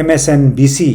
MSNBC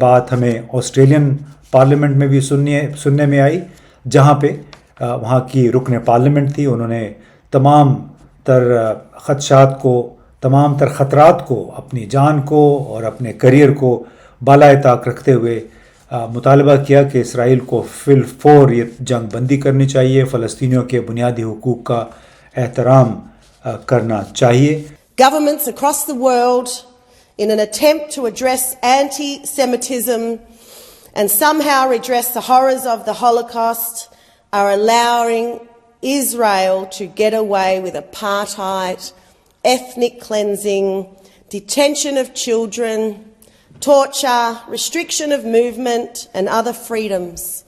بات ہمیں Australian parliament میں بھی سننے میں آئی، جہاں پہ وہاں کی رکن پارلیمنٹ تھی. انہوں نے تمام تر خدشات کو، تمام تر خطرات کو، اپنی جان کو اور اپنے کریئر کو بالائے طاق رکھتے ہوئے مطالبہ کیا کہ اسرائیل کو فی الفور یہ جنگ بندی کرنی چاہیے، فلسطینیوں کے بنیادی حقوق کا احترام کرنا چاہیے. Governments across the world, in an attempt to address anti-Semitism and somehow redress the horrors of the Holocaust, are allowing Israel to get away with apartheid, ethnic cleansing, detention of children, torture, restriction of movement and other freedoms,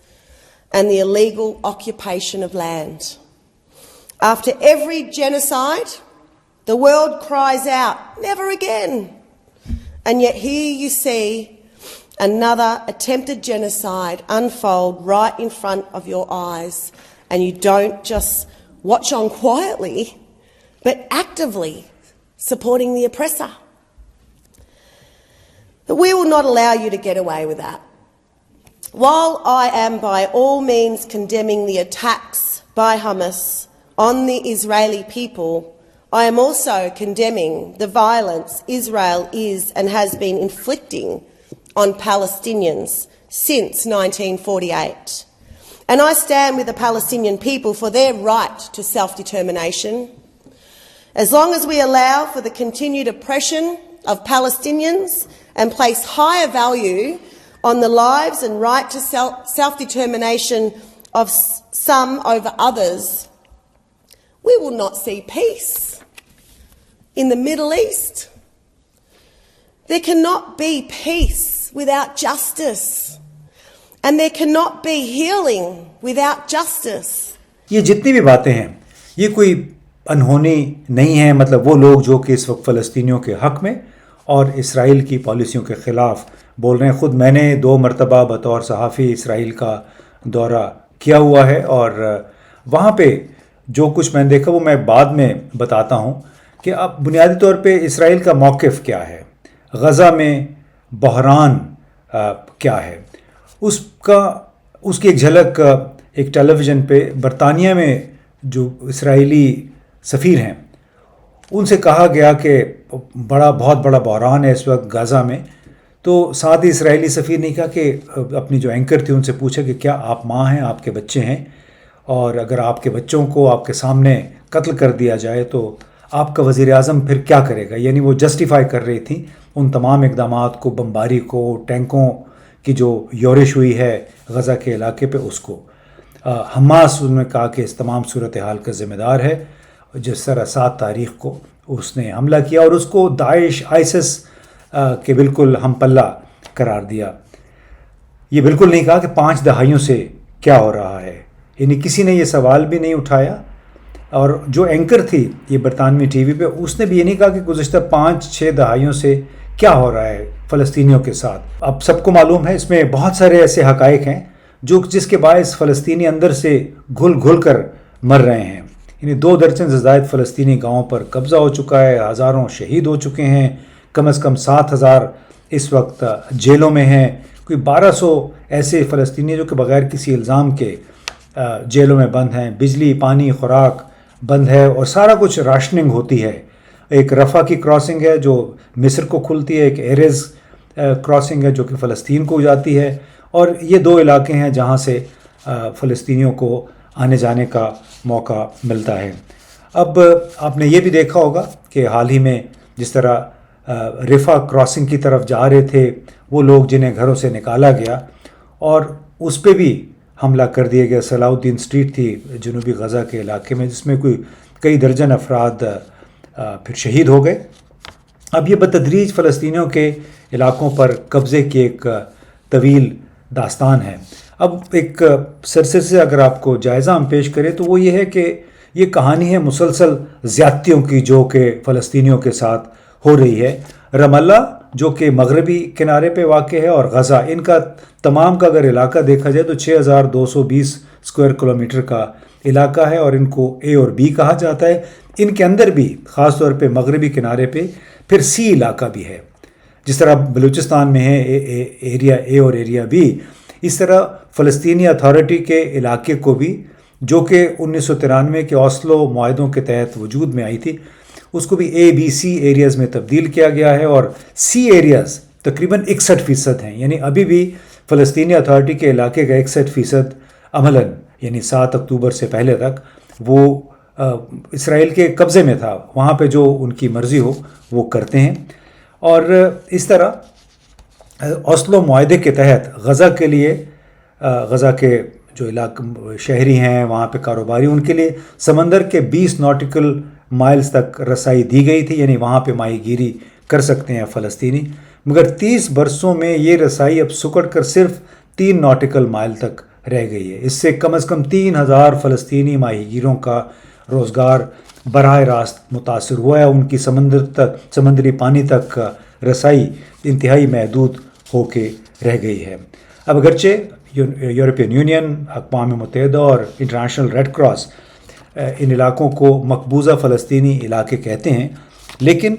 and the illegal occupation of land. After every genocide, the world cries out, "Never again!" And yet here you see another attempted genocide unfold right in front of your eyes, and you don't just watch on quietly, but actively supporting the oppressor. But we will not allow you to get away with that. While I am by all means condemning the attacks by Hamas on the Israeli people, I am also condemning the violence Israel is and has been inflicting on Palestinians since 1948. And I stand with the Palestinian people for their right to self-determination. As long as we allow for the continued oppression of Palestinians and place higher value on the lives and right to self-determination of some over others, we will not see peace in the Middle East. There cannot be peace without justice, and there cannot be healing without justice. یہ جتنی بھی باتیں ہیں یہ کوئی انہونی نہیں ہیں. مطلب وہ لوگ جو کہ اس وقت فلسطینیوں کے حق میں اور اسرائیل کی پالیسیوں کے خلاف بول رہے ہیں. خود میں نے 2 مرتبہ بطور صحافی اسرائیل کا دورہ کیا ہوا ہے، اور وہاں پہ جو کچھ میں نے دیکھا وہ میں بعد میں بتاتا ہوں کہ اب بنیادی طور پہ اسرائیل کا موقف کیا ہے، غزہ میں بحران کیا ہے. اس کی ایک جھلک ایک ٹیلی ویژن پہ برطانیہ میں جو اسرائیلی سفیر ہیں ان سے کہا گیا کہ بہت بڑا بحران ہے اس وقت غزہ میں. تو ساتھ ہی اسرائیلی سفیر نے کہا کہ اپنی جو اینکر تھی ان سے پوچھا کہ کیا آپ ماں ہیں، آپ کے بچے ہیں، اور اگر آپ کے بچوں کو آپ کے سامنے قتل کر دیا جائے تو آپ کا وزیر اعظم پھر کیا کرے گا. یعنی وہ جسٹیفائی کر رہی تھیں ان تمام اقدامات کو، بمباری کو، ٹینکوں کی جو یورش ہوئی ہے غزہ کے علاقے پہ اس کو. حماس انہوں نے کہا کہ اس تمام صورتحال کا ذمہ دار ہے، جس طرح 7 تاریخ کو اس نے حملہ کیا اور اس کو داعش آئسس کے بالکل ہم پلہ قرار دیا. یہ بالکل نہیں کہا کہ 5 دہائیوں سے کیا ہو رہا ہے، یعنی کسی نے یہ سوال بھی نہیں اٹھایا. اور جو اینکر تھی یہ برطانوی ٹی وی پہ، اس نے بھی یہ نہیں کہا کہ گزشتہ 5-6 دہائیوں سے کیا ہو رہا ہے فلسطینیوں کے ساتھ. اب سب کو معلوم ہے اس میں بہت سارے ایسے حقائق ہیں جس کے باعث فلسطینی اندر سے گھل کر مر رہے ہیں. یعنی 2 درجن سے زائد فلسطینی گاؤں پر قبضہ ہو چکا ہے، ہزاروں شہید ہو چکے ہیں، کم از کم 7,000 اس وقت جیلوں میں ہیں، کوئی 1,200 ایسے فلسطینی جو کہ بغیر کسی الزام کے جیلوں میں بند ہیں. بجلی، پانی، خوراک بند ہے، اور سارا کچھ راشننگ ہوتی ہے. ایک رفح کی کراسنگ ہے جو مصر کو کھلتی ہے، ایک ایرز کراسنگ ہے جو کہ فلسطین کو جاتی ہے، اور یہ 2 علاقے ہیں جہاں سے فلسطینیوں کو آنے جانے کا موقع ملتا ہے. اب آپ نے یہ بھی دیکھا ہوگا کہ حال ہی میں جس طرح رفح کراسنگ کی طرف جا رہے تھے وہ لوگ جنہیں گھروں سے نکالا گیا، اور اس پہ بھی حملہ کر دیا گیا. صلاح الدین اسٹریٹ تھی جنوبی غزہ کے علاقے میں، جس میں کئی درجن افراد پھر شہید ہو گئے. اب یہ بتدریج فلسطینیوں کے علاقوں پر قبضے کی ایک طویل داستان ہے. اب ایک سرسر سے اگر آپ کو جائزہ ہم پیش کریں تو وہ یہ ہے کہ یہ کہانی ہے مسلسل زیادتیوں کی جو کہ فلسطینیوں کے ساتھ ہو رہی ہے. رام اللہ جو کہ مغربی کنارے پہ واقع ہے، اور غزہ، ان کا تمام کا اگر علاقہ دیکھا جائے تو 6,220 اسکوائر کلومیٹر کا علاقہ ہے، اور ان کو اے اور بی کہا جاتا ہے. ان کے اندر بھی خاص طور پہ مغربی کنارے پہ پھر سی علاقہ بھی ہے جس طرح بلوچستان میں ہے ایریا اے اور ایریا بی، اس طرح فلسطینی اتھارٹی کے علاقے کو بھی، جو کہ 1993 کے اوسلو معاہدوں کے تحت وجود میں آئی تھی، اس کو بھی اے بی سی ایریاز میں تبدیل کیا گیا ہے، اور سی ایریاز تقریباً 61% ہیں، یعنی ابھی بھی فلسطینی اتھارٹی کے علاقے کا 61% عملاً یعنی 7 اکتوبر سے پہلے تک وہ اسرائیل کے قبضے میں تھا، وہاں پہ جو ان کی مرضی ہو وہ کرتے ہیں۔ اور اس طرح اوسلو معاہدے کے تحت غزہ کے لیے، غزہ کے جو علاقہ شہری ہیں وہاں پہ کاروباری، ان کے لیے سمندر کے 20 ناٹیکل مائلز تک رسائی دی گئی تھی، یعنی وہاں پہ ماہی گیری کر سکتے ہیں فلسطینی، مگر 30 برسوں میں یہ رسائی اب سکڑ کر صرف 3 ناٹیکل مائل تک رہ گئی ہے۔ اس سے کم از کم 3000 فلسطینی ماہی گیروں کا روزگار براہ راست متاثر ہوا ہے، ان کی سمندری پانی تک رسائی انتہائی محدود ہو کے رہ گئی ہے۔ اب اگرچہ یورپین یونین، اقوام متحدہ اور انٹرنیشنل ریڈ کراس ان علاقوں کو مقبوضہ فلسطینی علاقے کہتے ہیں، لیکن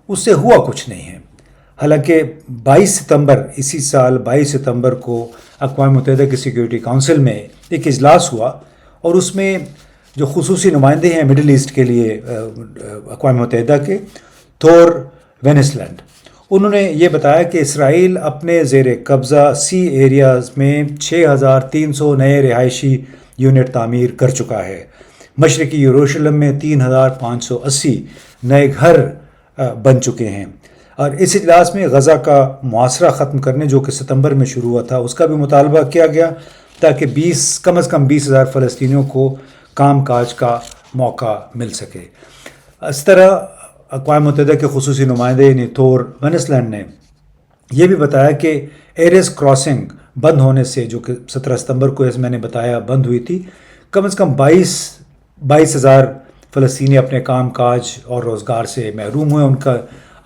اس سے ہوا کچھ نہیں ہے۔ حالانکہ 22 ستمبر اسی سال 22 ستمبر کو اقوام متحدہ کی سیکیورٹی کونسل میں ایک اجلاس ہوا، اور اس میں جو خصوصی نمائندے ہیں مڈل ایسٹ کے لیے اقوام متحدہ کے، تھور وینسلینڈ، انہوں نے یہ بتایا کہ اسرائیل اپنے زیر قبضہ سی ایریاز میں 6300 نئے رہائشی یونٹ تعمیر کر چکا ہے۔ مشرقی یروشلم میں 3580 نئے گھر بن چکے ہیں، اور اس اجلاس میں غزہ کا محاصرہ ختم کرنے جو کہ ستمبر میں شروع ہوا تھا اس کا بھی مطالبہ کیا گیا، تاکہ کم از کم 20,000 فلسطینیوں کو کام کاج کا موقع مل سکے۔ اس طرح اقوام متحدہ کے خصوصی نمائندے یعنی تھور وینسلینڈ نے یہ بھی بتایا کہ ایرز کراسنگ بند ہونے سے، جو کہ 17 ستمبر کو میں نے بتایا بند ہوئی تھی، کم از کم 22,000 فلسطینی اپنے کام کاج اور روزگار سے محروم ہوئے، ان کا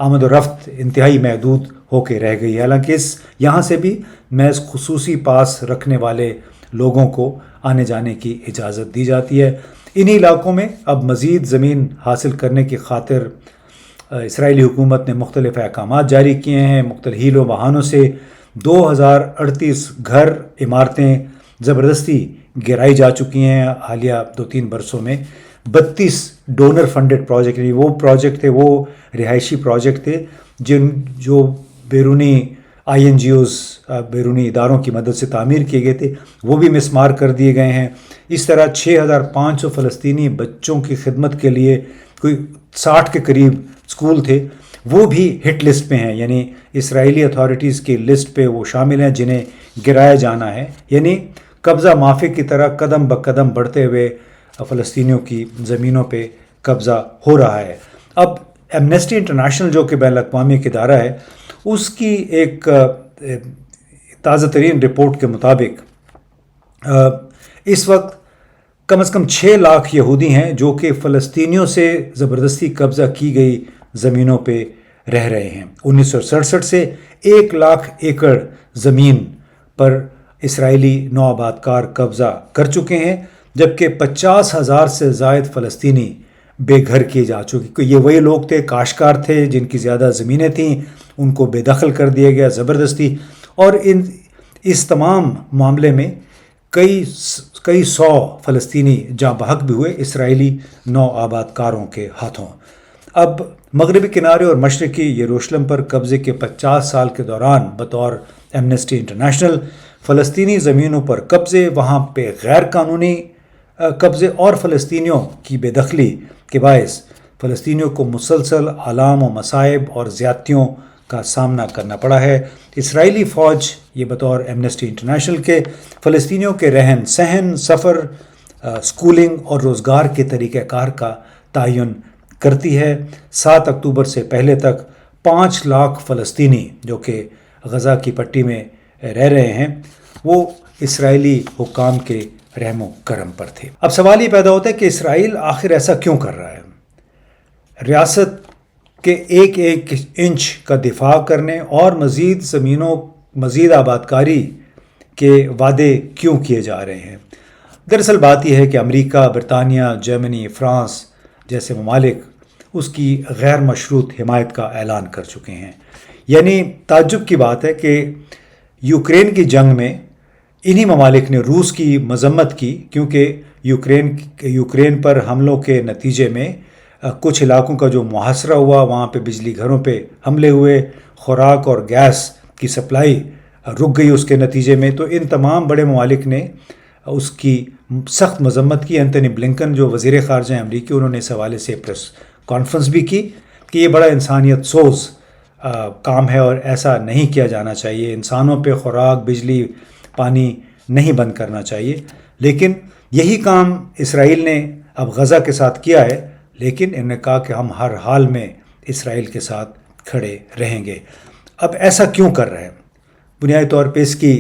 آمد و رفت انتہائی محدود ہو کے رہ گئی ہے۔ حالانکہ یہاں سے بھی محض خصوصی پاس رکھنے والے لوگوں کو آنے جانے کی اجازت دی جاتی ہے۔ انہی علاقوں میں اب مزید زمین حاصل کرنے کی خاطر اسرائیلی حکومت نے مختلف احکامات جاری کیے ہیں۔ مختلف ہیلوں بہانوں سے 2038 گھر عمارتیں زبردستی گرائی جا چکی ہیں حالیہ 2-3 برسوں میں۔ 32 ڈونر فنڈڈ پروجیکٹ، یعنی وہ پروجیکٹ تھے، وہ رہائشی پروجیکٹ تھے جو بیرونی INGOs، بیرونی اداروں کی مدد سے تعمیر کیے گئے تھے، وہ بھی مسمار کر دیے گئے ہیں۔ اس طرح 6500 فلسطینی بچوں کی خدمت کے لیے کوئی 60 کے قریب اسکول تھے، وہ بھی ہٹ لسٹ پہ ہیں، یعنی اسرائیلی اتھارٹیز کی لسٹ پہ وہ شامل ہیں جنہیں گرایا جانا ہے۔ یعنی قبضہ مافی کی طرح قدم بقدم بڑھتے ہوئے فلسطینیوں کی زمینوں پہ قبضہ ہو رہا ہے۔ اب ایمنسٹی انٹرنیشنل جو کہ بین الاقوامی ایک ادارہ ہے، اس کی ایک تازہ ترین رپورٹ کے مطابق اس وقت کم از کم 6 لاکھ یہودی ہیں جو کہ فلسطینیوں سے زبردستی قبضہ کی گئی زمینوں پہ رہ رہے ہیں۔ 1967 سے 1 لاکھ ایکڑ زمین پر اسرائیلی نوآباد کار قبضہ کر چکے ہیں، جبکہ 50,000 سے زائد فلسطینی بے گھر کیے جا چکے۔ یہ وہی لوگ تھے، کاشتکار تھے، جن کی زیادہ زمینیں تھیں، ان کو بے دخل کر دیا گیا زبردستی، اور اس تمام معاملے میں کئی سو فلسطینی جاں بحق بھی ہوئے اسرائیلی نو آباد کاروں کے ہاتھوں۔ اب مغربی کنارے اور مشرقی یروشلم پر قبضے کے 50 سال کے دوران بطور ایمنسٹی انٹرنیشنل فلسطینی زمینوں پر قبضے، وہاں پہ غیر قانونی قبضے اور فلسطینیوں کی بے دخلی کے باعث فلسطینیوں کو مسلسل آلام و مصائب اور زیادتیوں کا سامنا کرنا پڑا ہے۔ اسرائیلی فوج یہ بطور ایمنسٹی انٹرنیشنل کے فلسطینیوں کے رہن سہن، سفر، سکولنگ اور روزگار کے طریقہ کار کا تعین کرتی ہے۔ 7 اکتوبر سے پہلے تک 5 لاکھ فلسطینی جو کہ غزہ کی پٹی میں رہ رہے ہیں، وہ اسرائیلی حکام کے رحم و کرم پر تھے۔ اب سوال یہ پیدا ہوتا ہے کہ اسرائیل آخر ایسا کیوں کر رہا ہے؟ ریاست کے ایک ایک انچ کا دفاع کرنے اور مزید زمینوں، مزید آباد کاری کے وعدے کیوں کیے جا رہے ہیں؟ دراصل بات یہ ہے کہ امریکہ، برطانیہ، جرمنی، فرانس جیسے ممالک اس کی غیر مشروط حمایت کا اعلان کر چکے ہیں۔ یعنی تعجب کی بات ہے کہ یوکرین کی جنگ میں انہی ممالک نے روس کی مذمت کی، کیونکہ یوکرین پر حملوں کے نتیجے میں کچھ علاقوں کا جو محاصرہ ہوا، وہاں پہ بجلی گھروں پہ حملے ہوئے، خوراک اور گیس کی سپلائی رک گئی اس کے نتیجے میں. تو ان تمام بڑے ممالک نے اس کی سخت مذمت کی. اینتھنی بلنکن جو وزیر خارجہ ہیں امریکی، انہوں نے اس حوالے سے پریس کانفرنس بھی کی کہ یہ بڑا انسانیت سوز کام ہے اور ایسا نہیں کیا جانا چاہیے. انسانوں پہ خوراک، بجلی، پانی نہیں بند کرنا چاہیے. لیکن یہی کام اسرائیل نے اب غزہ کے ساتھ کیا ہے، لیکن انہوں نے کہا کہ ہم ہر حال میں اسرائیل کے ساتھ کھڑے رہیں گے. اب ایسا کیوں کر رہے ہیں؟ بنیادی طور پہ اس کی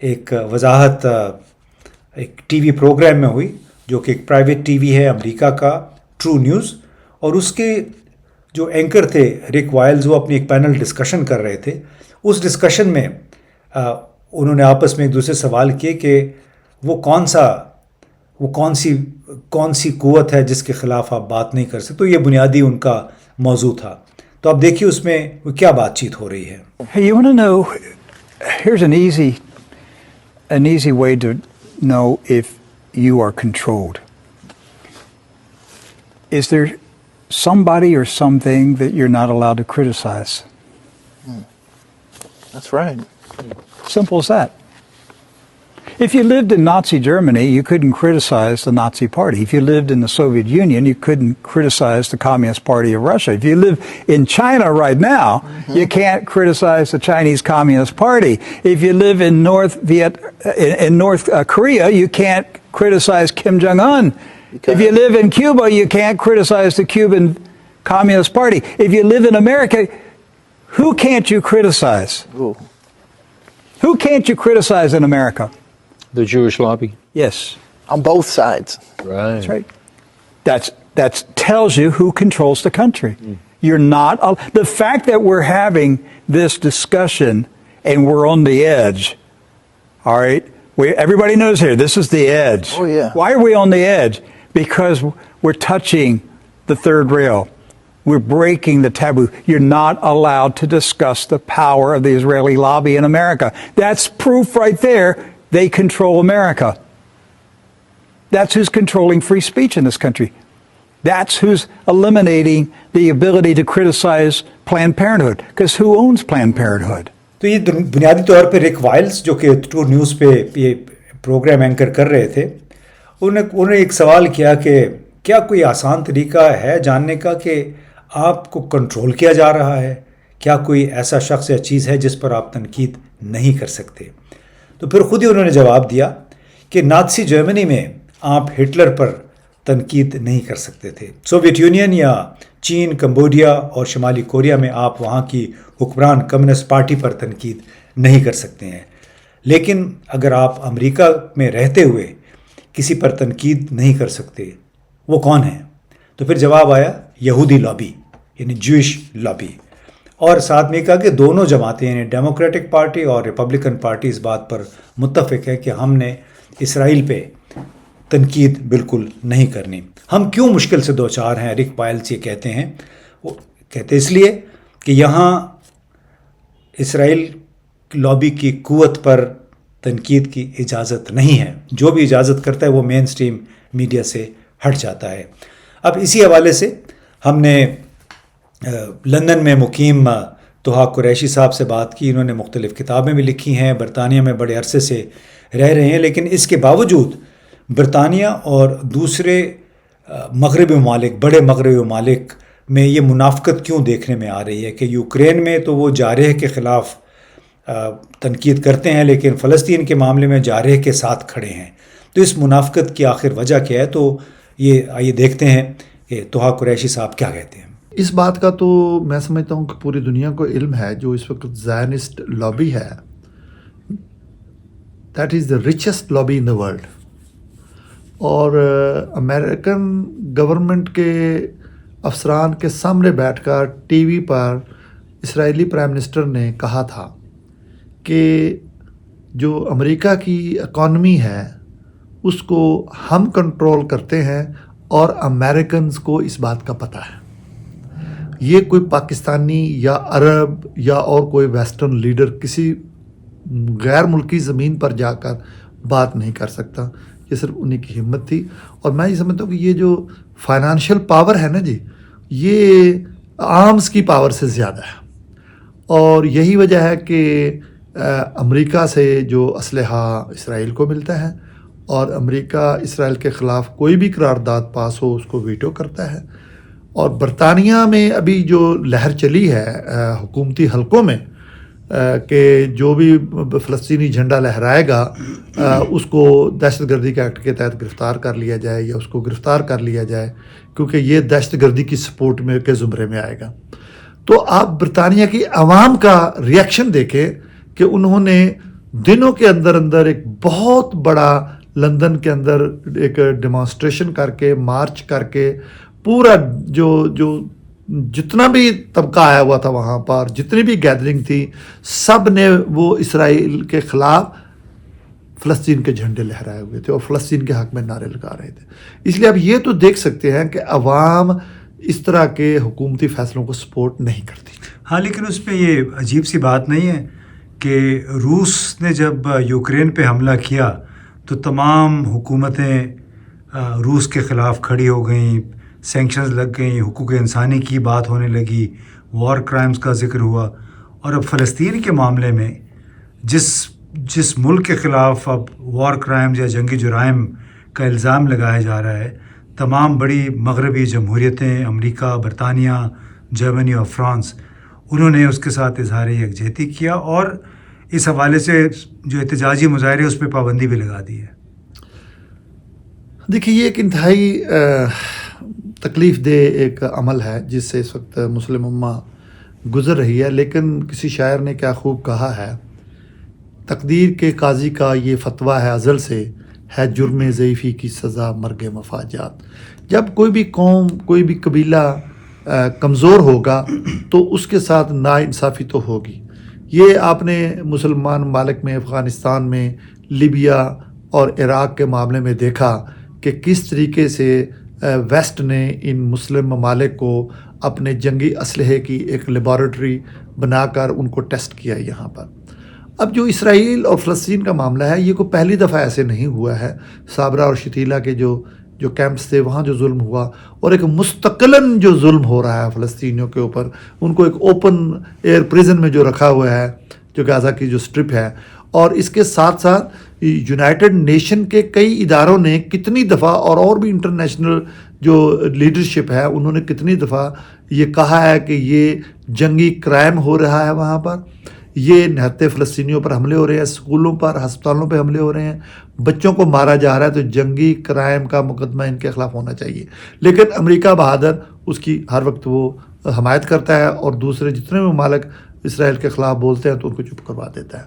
ایک وضاحت ایک ٹی وی پروگرام میں ہوئی، جو کہ ایک پرائیویٹ ٹی وی ہے امریکہ کا، ٹرو نیوز. اور اس کے جو اینکر تھے رک وائلز، وہ اپنی ایک پینل ڈسکشن کر رہے تھے. اس ڈسکشن میں انہوں نے آپس میں ایک دوسرے سوال کیے کہ وہ کون سی قوت ہے جس کے خلاف آپ بات نہیں کر سکتے. تو یہ بنیادی ان کا موضوع تھا. تو اب دیکھیے اس میں وہ کیا بات چیت ہو رہی ہے. Hey, you want to know, here's an easy way to know if you are controlled. Is there somebody or something that you're not allowed to criticize? That's right. Simple as that. If you lived in Nazi Germany, you couldn't criticize the Nazi Party. If you lived in the Soviet Union, you couldn't criticize the Communist Party of Russia. If you live in China right now, you can't criticize the Chinese Communist Party. If you live in North Korea, you can't criticize Kim Jong-un. If you live in Cuba, you can't criticize the Cuban Communist Party. If you live in America, who can't you criticize? Ooh. Who can't you criticize in America? The Jewish lobby. Yes. On both sides. Right. That's right. That tells you who controls the country. You're not the fact that we're having this discussion and we're on the edge. All right? Everybody knows here, this is the edge. Oh, yeah. Why are we on the edge? Because we're touching the third rail. We're breaking the taboo. You're not allowed to discuss the power of the Israeli lobby in America. That's proof right there. They control America. That's who's controlling free speech in this country. That's who's eliminating the ability to criticize Planned Parenthood. Because who owns Planned Parenthood? تو یہ بنیادی طور پہ رک whiles جو کہ true news پہ یہ پروگرام اینکر کر رہے تھے، انہوں نے ایک سوال کیا کہ کیا کوئی آسان طریقہ ہے جاننے کا کہ آپ کو کنٹرول کیا جا رہا ہے؟ کیا کوئی ایسا شخص یا چیز ہے جس پر آپ تنقید نہیں کر سکتے؟ تو پھر خود ہی انہوں نے جواب دیا کہ نازی جرمنی میں آپ ہٹلر پر تنقید نہیں کر سکتے تھے. سوویت یونین یا چین، کمبوڈیا اور شمالی کوریا میں آپ وہاں کی حکمران کمیونسٹ پارٹی پر تنقید نہیں کر سکتے ہیں. لیکن اگر آپ امریکہ میں رہتے ہوئے کسی پر تنقید نہیں کر سکتے، وہ کون ہیں؟ تو پھر جواب آیا یہودی لابی، یعنی جوئش لابی. اور ساتھ میں کہا کہ دونوں جماعتیں یعنی ڈیموکریٹک پارٹی اور ریپبلکن پارٹی اس بات پر متفق ہے کہ ہم نے اسرائیل پہ تنقید بالکل نہیں کرنی. ہم کیوں مشکل سے دوچار ہیں؟ رک وائلز یہ کہتے ہیں، وہ کہتے اس لیے کہ یہاں اسرائیل لابی کی قوت پر تنقید کی اجازت نہیں ہے. جو بھی اجازت کرتا ہے وہ مین سٹریم میڈیا سے ہٹ جاتا ہے. اب اسی حوالے سے ہم نے لندن میں مقیم طہا قریشی صاحب سے بات کی. انہوں نے مختلف کتابیں بھی لکھی ہیں، برطانیہ میں بڑے عرصے سے رہ رہے ہیں، لیکن اس کے باوجود برطانیہ اور دوسرے مغربی ممالک، بڑے مغربی ممالک میں یہ منافقت کیوں دیکھنے میں آ رہی ہے کہ یوکرین میں تو وہ جارح کے خلاف تنقید کرتے ہیں، لیکن فلسطین کے معاملے میں جارح کے ساتھ کھڑے ہیں. تو اس منافقت کی آخر وجہ کیا ہے؟ تو یہ آئیے دیکھتے ہیں کہ طہا قریشی صاحب کیا کہتے ہیں. اس بات کا تو میں سمجھتا ہوں کہ پوری دنیا کو علم ہے، جو اس وقت زائنسٹ لابی ہے، that is the richest lobby in the world. اور امریکن گورنمنٹ کے افسران کے سامنے بیٹھ کر ٹی وی پر اسرائیلی پرائم منسٹر نے کہا تھا کہ جو امریکہ کی اکانومی ہے اس کو ہم کنٹرول کرتے ہیں اور امریکنز کو اس بات کا پتہ ہے. یہ کوئی پاکستانی یا عرب یا اور کوئی ویسٹرن لیڈر کسی غیر ملکی زمین پر جا کر بات نہیں کر سکتا. یہ صرف انہیں کی ہمت تھی. اور میں یہ سمجھتا ہوں کہ یہ جو فائنانشیل پاور ہے نا جی، یہ آرمز کی پاور سے زیادہ ہے. اور یہی وجہ ہے کہ امریکہ سے جو اسلحہ اسرائیل کو ملتا ہے، اور امریکہ اسرائیل کے خلاف کوئی بھی قرارداد پاس ہو اس کو ویٹو کرتا ہے. اور برطانیہ میں ابھی جو لہر چلی ہے حکومتی حلقوں میں کہ جو بھی فلسطینی جھنڈا لہرائے گا اس کو دہشت گردی کے ایکٹ کے تحت گرفتار کر لیا جائے یا اس کو گرفتار کر لیا جائے، کیونکہ یہ دہشت گردی کی سپورٹ میں کے زمرے میں آئے گا. تو آپ برطانیہ کی عوام کا ریئیکشن دیکھیں کہ انہوں نے دنوں کے اندر اندر ایک بہت بڑا لندن کے اندر ایک ڈیمانسٹریشن کر کے، مارچ کر کے، پورا جو جتنا بھی طبقہ آیا ہوا تھا وہاں پر، جتنی بھی گیدرنگ تھی، سب نے وہ اسرائیل کے خلاف فلسطین کے جھنڈے لہرائے ہوئے تھے اور فلسطین کے حق میں نعرے لگا رہے تھے. اس لیے اب یہ تو دیکھ سکتے ہیں کہ عوام اس طرح کے حکومتی فیصلوں کو سپورٹ نہیں کرتی. ہاں، لیکن اس میں یہ عجیب سی بات نہیں ہے کہ روس نے جب یوکرین پہ حملہ کیا تو تمام حکومتیں روس کے خلاف کھڑی ہو گئیں، سینکشنز لگ گئیں، حقوق انسانی کی بات ہونے لگی، وار کرائمز کا ذکر ہوا. اور اب فلسطین کے معاملے میں جس ملک کے خلاف اب وار کرائمز یا جنگی جرائم کا الزام لگایا جا رہا ہے، تمام بڑی مغربی جمہوریتیں، امریکہ، برطانیہ، جرمنی اور فرانس، انہوں نے اس کے ساتھ اظہار یکجہتی کیا اور اس حوالے سے جو احتجاجی مظاہرے اس پہ پابندی بھی لگا دی ہے. دیکھیے، یہ ایک انتہائی تکلیف دہ ایک عمل ہے جس سے اس وقت مسلم امہ گزر رہی ہے. لیکن کسی شاعر نے کیا خوب کہا ہے، تقدیر کے قاضی کا یہ فتویٰ ہے ازل سے، ہے جرم ضعیفی کی سزا مرگ مفاجات. جب کوئی بھی قوم، کوئی بھی قبیلہ کمزور ہوگا تو اس کے ساتھ ناانصافی تو ہوگی. یہ آپ نے مسلمان ممالک میں، افغانستان میں، لیبیا اور عراق کے معاملے میں دیکھا کہ کس طریقے سے ویسٹ نے ان مسلم ممالک کو اپنے جنگی اسلحے کی ایک لیبارٹری بنا کر ان کو ٹیسٹ کیا یہاں پر. اب جو اسرائیل اور فلسطین کا معاملہ ہے، یہ کوئی پہلی دفعہ ایسے نہیں ہوا ہے. صابرہ اور شتیلہ کے جو کیمپس تھے وہاں جو ظلم ہوا، اور ایک مستقلاً جو ظلم ہو رہا ہے فلسطینیوں کے اوپر، ان کو ایک اوپن ایئر پریزن میں جو رکھا ہوا ہے، جو غازہ کی جو سٹرپ ہے. اور اس کے ساتھ ساتھ یونائٹڈ نیشن کے کئی اداروں نے کتنی دفعہ، اور بھی انٹرنیشنل جو لیڈرشپ ہے انہوں نے کتنی دفعہ یہ کہا ہے کہ یہ جنگی کرائم ہو رہا ہے وہاں پر، یہ نہتے فلسطینیوں پر حملے ہو رہے ہیں، اسکولوں پر، ہسپتالوں پہ حملے ہو رہے ہیں، بچوں کو مارا جا رہا ہے. تو جنگی کرائم کا مقدمہ ان کے خلاف ہونا چاہیے. لیکن امریکہ بہادر اس کی ہر وقت وہ حمایت کرتا ہے، اور دوسرے جتنے بھی ممالک اسرائیل کے خلاف بولتے ہیں تو ان کو چپ کروا دیتا ہے.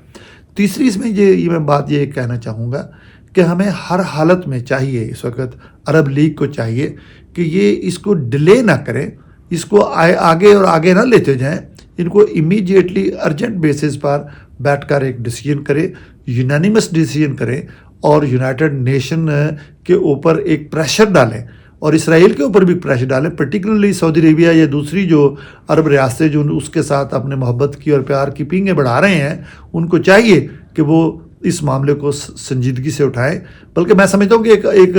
تیسری اس میں میں بات یہ کہنا چاہوں گا کہ ہمیں ہر حالت میں چاہیے، اس وقت عرب لیگ کو چاہیے کہ یہ اس کو ڈیلے نہ کریں، اس کو آگے اور آگے نہ لیتے جائیں. ان کو امیڈیٹلی ارجنٹ بیسس پر بیٹھ کر ایک ڈیسیجن کرے، یونانیمس ڈیسیجن کریں، اور یونائٹڈ نیشن کے اوپر ایک پریشر ڈالیں، اور اسرائیل کے اوپر بھی پریشر ڈالیں. پرٹیکولرلی سعودی عربیہ یا دوسری جو عرب ریاستیں جو اس کے ساتھ اپنے محبت کی اور پیار کی پینگیں بڑھا رہے ہیں، ان کو چاہیے کہ وہ اس معاملے کو سنجیدگی سے اٹھائیں. بلکہ میں سمجھتا ہوں کہ ایک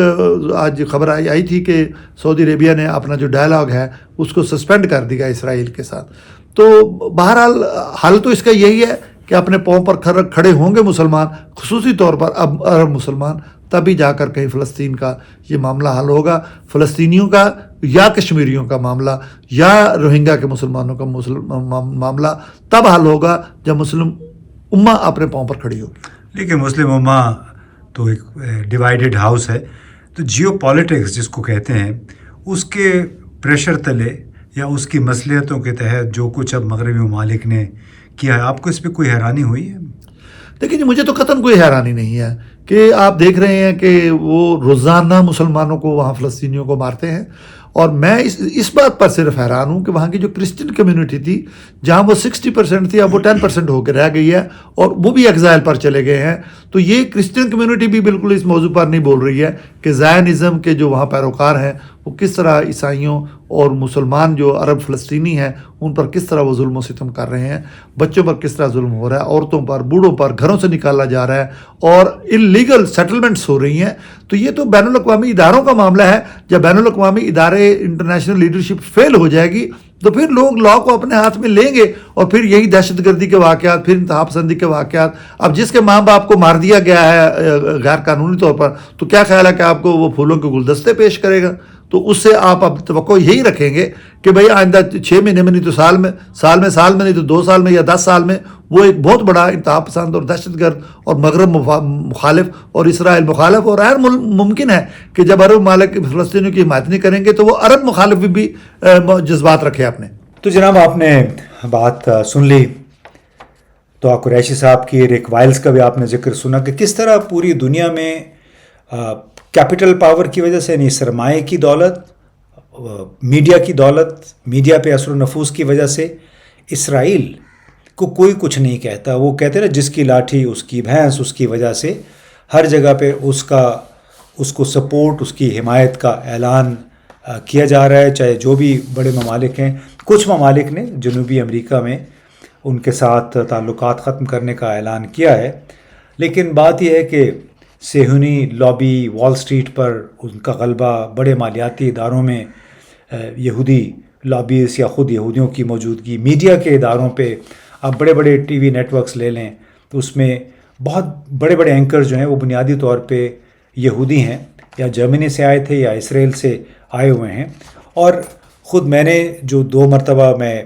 آج خبر آئی تھی کہ سعودی عربیہ نے اپنا جو ڈائلاگ ہے اس کو سسپینڈ کر دیا اسرائیل کے ساتھ. تو بہرحال حل تو اس کا یہی ہے کہ اپنے پاؤں پر کھڑے ہوں گے مسلمان، خصوصی طور پر اب عرب مسلمان، تبھی جا کر کہیں فلسطین کا یہ معاملہ حل ہوگا. فلسطینیوں کا یا کشمیریوں کا معاملہ یا روہنگا کے مسلمانوں کا معاملہ تب حل ہوگا جب مسلم امہ اپنے پاؤں پر کھڑی ہوگی. لیکن مسلم امہ تو ایک ڈیوائیڈڈ ہاؤس ہے، تو جیو پالیٹکس جس کو کہتے ہیں، اس کے پریشر تلے یا اس کی مصلحتوں کے تحت جو کچھ اب مغربی ممالک نے کیا ہے، آپ کو اس پہ کوئی حیرانی ہوئی ہے؟ دیکھیں جی، مجھے تو قطعاً کوئی حیرانی نہیں ہے کہ آپ دیکھ رہے ہیں کہ وہ روزانہ مسلمانوں کو وہاں فلسطینیوں کو مارتے ہیں. اور میں اس بات پر صرف حیران ہوں کہ وہاں کی جو کرسچن کمیونٹی تھی، جہاں وہ 60% تھی اب وہ 10% ہو کے رہ گئی ہے اور وہ بھی ایگزائل پر چلے گئے ہیں. تو یہ کرسچن کمیونٹی بھی بالکل اس موضوع پر نہیں بول رہی ہے کہ زائنزم کے جو وہاں پیروکار ہیں وہ کس طرح عیسائیوں اور مسلمان جو عرب فلسطینی ہیں ان پر کس طرح وہ ظلم و ستم کر رہے ہیں, بچوں پر کس طرح ظلم ہو رہا ہے, عورتوں پر, بوڑھوں پر گھروں سے نکالا جا رہا ہے اور انلیگل سیٹلمنٹس ہو رہی ہیں. تو یہ تو بین الاقوامی اداروں کا معاملہ ہے. جب بین الاقوامی ادارے انٹرنیشنل لیڈرشپ فیل ہو جائے گی تو پھر لوگ لا کو اپنے ہاتھ میں لیں گے اور پھر یہی دہشت گردی کے واقعات, پھر انتہا پسندی کے واقعات. اب جس کے ماں باپ کو مار دیا گیا ہے غیر قانونی طور پر, تو کیا خیال ہے کہ آپ کو وہ پھولوں کے گلدستے پیش کرے گا؟ تو اس سے آپ اب توقع یہی رکھیں گے کہ بھئی آئندہ 6 مہینے میں نہیں تو سال میں نہیں تو 2 سال میں یا 10 سال میں وہ ایک بہت بڑا انتہا پسند اور دہشت گرد اور مغرب مخالف اور اسرائیل مخالف, اور غیر ممکن ہے کہ جب عرب ممالک فلسطینیوں کی حمایت نہیں کریں گے تو وہ عرب مخالف بھی جذبات رکھے اپنے. تو جناب آپ نے بات سن لی. تو قریشی صاحب کی, ریک وائلز کا بھی آپ نے ذکر سنا کہ کس طرح پوری دنیا میں کیپٹل پاور کی وجہ سے, یعنی سرمایہ کی دولت, میڈیا کی دولت, میڈیا پہ اثر و نفوذ کی وجہ سے اسرائیل کو کوئی کچھ نہیں کہتا. وہ کہتے ہیں نا جس کی لاٹھی اس کی بھینس, اس کی وجہ سے ہر جگہ پہ اس کو سپورٹ, اس کی حمایت کا اعلان کیا جا رہا ہے. چاہے جو بھی بڑے ممالک ہیں, کچھ ممالک نے جنوبی امریکہ میں ان کے ساتھ تعلقات ختم کرنے کا اعلان کیا ہے, لیکن بات یہ ہے کہ صہیونی لابی, وال سٹریٹ پر ان کا غلبہ, بڑے مالیاتی اداروں میں یہودی لابیز یا خود یہودیوں کی موجودگی, میڈیا کے اداروں پہ آپ بڑے بڑے ٹی وی نیٹ ورکس لے لیں تو اس میں بہت بڑے بڑے اینکر جو ہیں وہ بنیادی طور پہ یہودی ہیں, یا جرمنی سے آئے تھے یا اسرائیل سے آئے ہوئے ہیں. اور خود میں نے جو 2 مرتبہ میں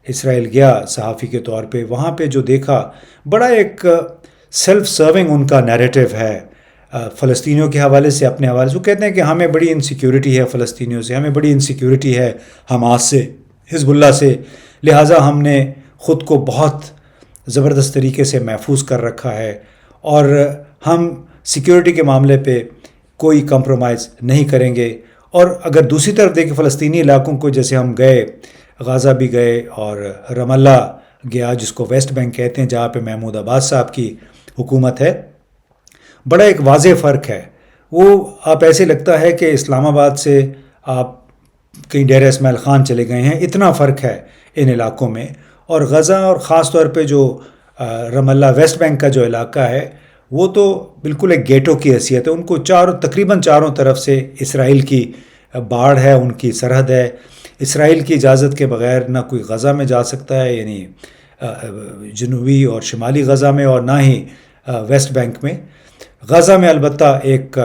اسرائیل گیا صحافی کے طور پہ, وہاں پہ جو دیکھا بڑا ایک سیلف سرونگ ان کا نیریٹو ہے فلسطینیوں کے حوالے سے, اپنے حوالے سے. وہ کہتے ہیں کہ ہمیں بڑی انسیکیورٹی ہے فلسطینیوں سے, ہمیں بڑی انسیکیورٹی ہے حماس سے, حزب اللہ سے, لہٰذا ہم نے خود کو بہت زبردست طریقے سے محفوظ کر رکھا ہے اور ہم سیکیورٹی کے معاملے پہ کوئی کمپرومائز نہیں کریں گے. اور اگر دوسری طرف دیکھیں فلسطینی علاقوں کو, جیسے ہم گئے, غازہ بھی گئے اور رام اللہ گیا جس کو ویسٹ بینک کہتے ہیں, جہاں پہ محمود عباس صاحب کی حکومت ہے, بڑا ایک واضح فرق ہے. وہ آپ ایسے لگتا ہے کہ اسلام آباد سے آپ کہیں ڈیرہ اسماعیل خان چلے گئے ہیں, اتنا فرق ہے ان علاقوں میں. اور غزہ اور خاص طور پہ جو رام اللہ ویسٹ بینک کا جو علاقہ ہے وہ تو بالکل ایک گیٹو کی حیثیت ہے. ان کو تقریباً چاروں طرف سے اسرائیل کی باڑ ہے, ان کی سرحد ہے. اسرائیل کی اجازت کے بغیر نہ کوئی غزہ میں جا سکتا ہے, یعنی جنوبی اور شمالی غزہ میں, اور نہ ہی ویسٹ بینک میں. غزہ میں البتہ ایک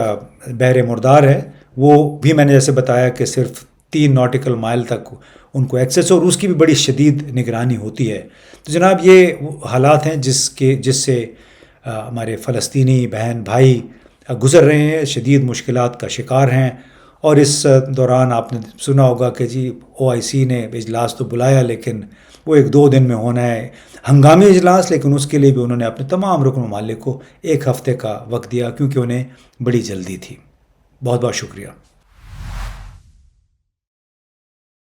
بحر مردار ہے, وہ بھی میں نے جیسے بتایا کہ صرف 3 ناٹیکل مائل تک ان کو ایکسیس, اور اس کی بھی بڑی شدید نگرانی ہوتی ہے. تو جناب یہ حالات ہیں جس سے ہمارے فلسطینی بہن بھائی گزر رہے ہیں, شدید مشکلات کا شکار ہیں. اور اس دوران آپ نے سنا ہوگا کہ جی OIC نے اجلاس تو بلایا, لیکن وہ 1-2 دن میں ہونا ہے ہنگامی اجلاس, لیکن اس کے لیے بھی انہوں نے اپنے تمام رکن ممالک کو 1 ہفتے کا وقت دیا کیونکہ انہیں بڑی جلدی تھی. بہت بہت شکریہ.